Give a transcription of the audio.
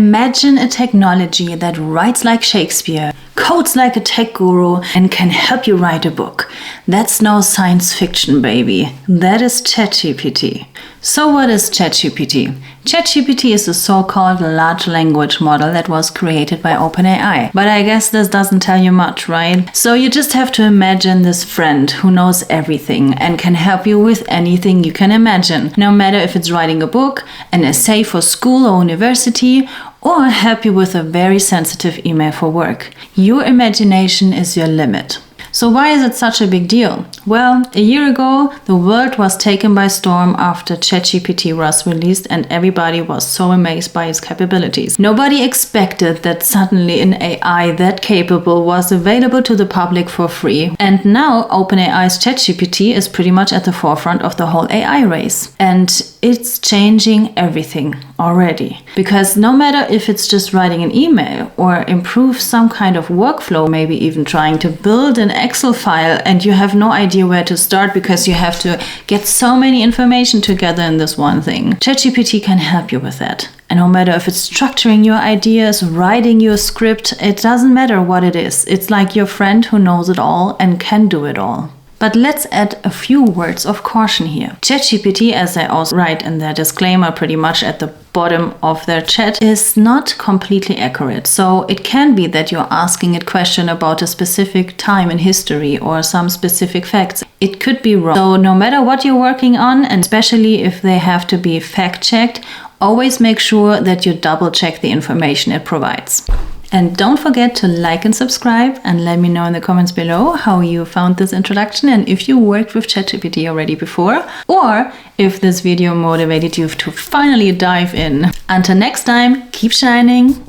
Imagine a technology that writes like Shakespeare, codes like a tech guru, and can help you write a book. That's no science fiction, baby. That is ChatGPT. So what is ChatGPT? ChatGPT is a so-called large language model that was created by OpenAI. But I guess this doesn't tell you much, right? So you just have to imagine this friend who knows everything and can help you with anything you can imagine. No matter if it's writing a book, an essay for school or university, or help you with a very sensitive email for work. Your imagination is your limit. So why is it such a big deal? Well, a year ago, the world was taken by storm after ChatGPT was released and everybody was so amazed by its capabilities. Nobody expected that suddenly an AI that capable was available to the public for free. And now OpenAI's ChatGPT is pretty much at the forefront of the whole AI race. And it's changing everything already. Because no matter if it's just writing an email or improve some kind of workflow, maybe even trying to build an Excel file and you have no idea where to start because you have to get so many information together in this one thing, ChatGPT can help you with that. And no matter if it's structuring your ideas, writing your script, it doesn't matter what it is. It's like your friend who knows it all and can do it all. But let's add a few words of caution here. ChatGPT, as I also write in their disclaimer pretty much at the bottom of their chat, is not completely accurate. So it can be that you're asking a question about a specific time in history or some specific facts. It could be wrong. So no matter what you're working on, and especially if they have to be fact-checked, always make sure that you double-check the information it provides. And don't forget to like and subscribe and let me know in the comments below how you found this introduction and if you worked with ChatGPT already before or if this video motivated you to finally dive in. Until next time, keep shining!